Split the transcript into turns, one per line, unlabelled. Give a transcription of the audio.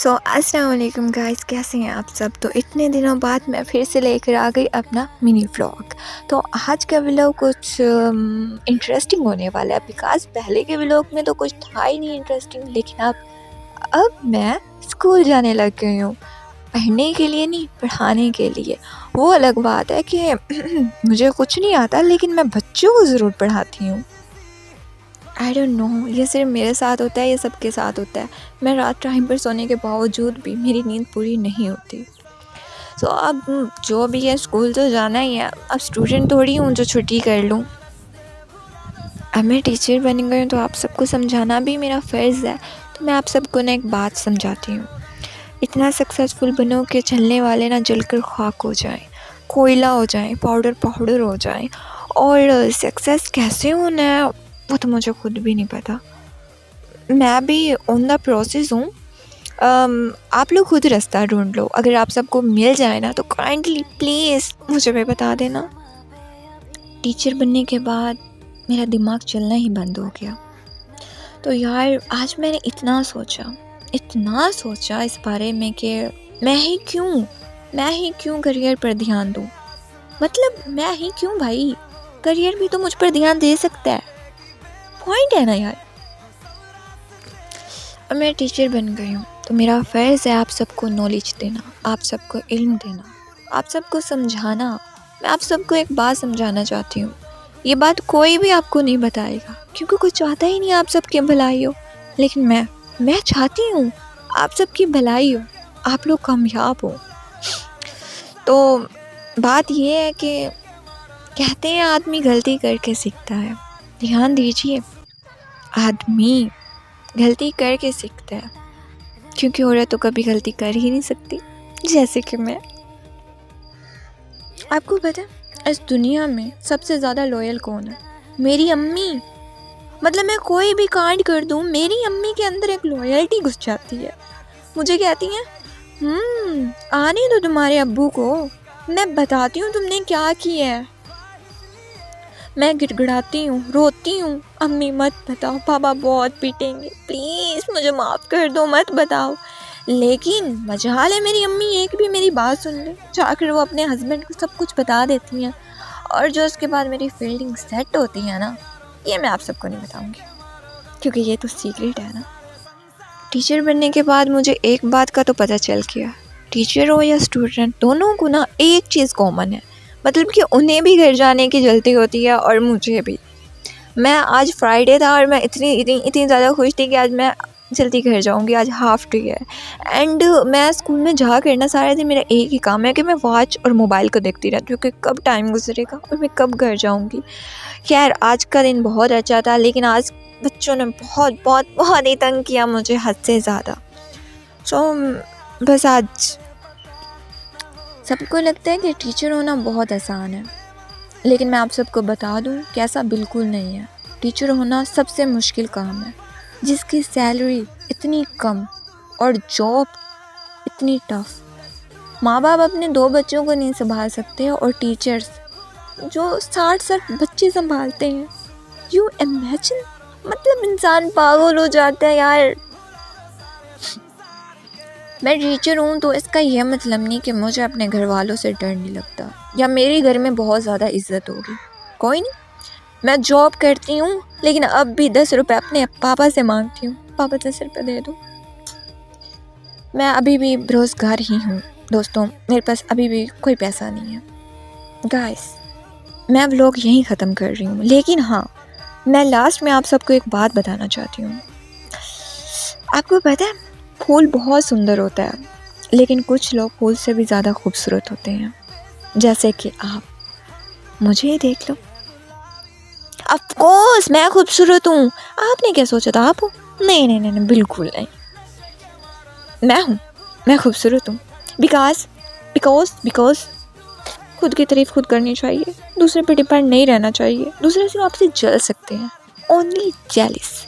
सो अस्सलाम वालेकुम गाइस, कैसे हैं आप सब। तो इतने दिनों बाद मैं फिर से लेकर आ गई अपना मिनी व्लॉग। तो आज का व्लॉग कुछ इंटरेस्टिंग होने वाला है, बिकॉज पहले के व्लॉग में तो कुछ था ही नहीं इंटरेस्टिंग। लेकिन अब मैं स्कूल जाने लग गई हूँ, पढ़ने के लिए नहीं, पढ़ाने के लिए। वो अलग बात है कि मुझे कुछ नहीं आता, लेकिन मैं बच्चों को ज़रूर पढ़ाती हूँ। आई डोंट नो, ये सिर्फ मेरे साथ होता है, ये सबके साथ होता है। मैं रात टाइम पर सोने के बावजूद भी मेरी नींद पूरी नहीं होती। सो अब जो भी है, स्कूल तो जाना ही है। अब स्टूडेंट थोड़ी हूँ जो छुट्टी कर लूँ। अब मैं टीचर बन गई हूँ तो आप सबको समझाना भी मेरा फ़र्ज़ है। तो मैं आप सबको ना एक बात समझाती हूँ। इतना सक्सेसफुल बनो कि चलने वाले ना जलकर खाक हो जाएं, कोयला हो जाएं, पाउडर हो जाएं। और सक्सेस कैसे होना है वो तो मुझे खुद भी नहीं पता। मैं भी ऑन द प्रोसेस हूँ। आप लोग खुद रास्ता ढूंढ लो। अगर आप सबको मिल जाए ना तो काइंडली प्लीज़ मुझे भी बता देना। टीचर बनने के बाद मेरा दिमाग चलना ही बंद हो गया। तो यार आज मैंने इतना सोचा इस बारे में कि मैं ही क्यों करियर पर ध्यान दूँ। मतलब मैं ही क्यों भाई, करियर भी तो मुझ पर ध्यान दे सकता है। पॉइंट है ना यार। अब मैं टीचर बन गई हूँ तो मेरा फ़र्ज़ है आप सबको नॉलेज देना, आप सबको इल्म देना, आप सबको समझाना। मैं आप सबको एक बात समझाना चाहती हूँ। ये बात कोई भी आपको नहीं बताएगा, क्योंकि कोई चाहता ही नहीं आप सबकी भलाई हो। लेकिन मैं चाहती हूँ आप सबकी भलाई हो, आप लोग कामयाब हो। तो बात ये है कि कहते हैं आदमी गलती करके सीखता है। ध्यान दीजिए, आदमी गलती करके सीखता है, क्योंकि औरत तो कभी गलती कर ही नहीं सकती, जैसे कि मैं। आपको पता है इस दुनिया में सबसे ज़्यादा लॉयल कौन है? मेरी अम्मी। मतलब मैं कोई भी कांड कर दूँ, मेरी अम्मी के अंदर एक लॉयल्टी घुस जाती है। मुझे कहती हैं आने दो तुम्हारे अब्बू को, मैं बताती हूँ तुमने क्या किया है। मैं गिड़गिड़ाती हूँ, रोती हूँ, अम्मी मत बताओ, पापा बहुत पीटेंगे, प्लीज़ मुझे माफ़ कर दो, मत बताओ। लेकिन मजाल है मेरी अम्मी एक भी मेरी बात सुन ले, जाकर वो अपने हस्बैंड को सब कुछ बता देती हैं। और जो उसके बाद मेरी फील्डिंग सेट होती है ना, ये मैं आप सबको नहीं बताऊँगी, क्योंकि ये तो सीक्रेट है ना। टीचर बनने के बाद मुझे एक बात का तो पता चल गया, टीचर हो या स्टूडेंट, दोनों को ना एक चीज़ कॉमन है। मतलब कि उन्हें भी घर जाने की जल्दी होती है और मुझे भी। मैं आज फ्राइडे था और मैं इतनी ज़्यादा खुश थी कि आज मैं जल्दी घर जाऊंगी, आज हाफ डे है। एंड मैं स्कूल में जा कर ना सारे दिन मेरा एक ही काम है कि मैं वॉच और मोबाइल को देखती रहती हूँ कि कब टाइम गुजरेगा और मैं कब घर जाऊंगी। खैर आज का दिन बहुत अच्छा था, लेकिन आज बच्चों ने बहुत बहुत बहुत ही तंग किया मुझे, हद से ज़्यादा। सो बस आज सबको लगता है कि टीचर होना बहुत आसान है, लेकिन मैं आप सबको बता दूं कि ऐसा बिल्कुल नहीं है। टीचर होना सबसे मुश्किल काम है, जिसकी सैलरी इतनी कम और जॉब इतनी टफ। माँ बाप अपने 2 बच्चों को नहीं संभाल सकते और टीचर्स जो 60 बच्चे संभालते हैं। यू इमेजिन, मतलब इंसान पागल हो जाता है यार। मैं टीचर हूँ तो इसका यह मतलब नहीं कि मुझे अपने घर वालों से डर नहीं लगता या मेरे घर में बहुत ज़्यादा इज्जत होगी। कोई नहीं, मैं जॉब करती हूँ, लेकिन अब भी 10 रुपये अपने पापा से मांगती हूँ, पापा 10 रुपये दे दो। मैं अभी भी बेरोज़गार ही हूँ दोस्तों, मेरे पास अभी भी कोई पैसा नहीं है। गाइस मैं व्लॉग यहीं ख़त्म कर रही हूँ, लेकिन हाँ मैं लास्ट में आप सबको एक बात बताना चाहती हूँ। आपको पता है फूल बहुत सुंदर होता है, लेकिन कुछ लोग फूल से भी ज़्यादा खूबसूरत होते हैं, जैसे कि आप। मुझे ही देख लो। ऑफ कोर्स मैं खूबसूरत हूँ, आपने क्या सोचा था आप हो? नहीं, बिल्कुल नहीं। मैं खूबसूरत हूँ बिकॉज खुद की तारीफ खुद करनी चाहिए, दूसरे पे डिपेंड नहीं रहना चाहिए। दूसरे सिर्फ आपसे जल सकते हैं, ओनली जेलिस।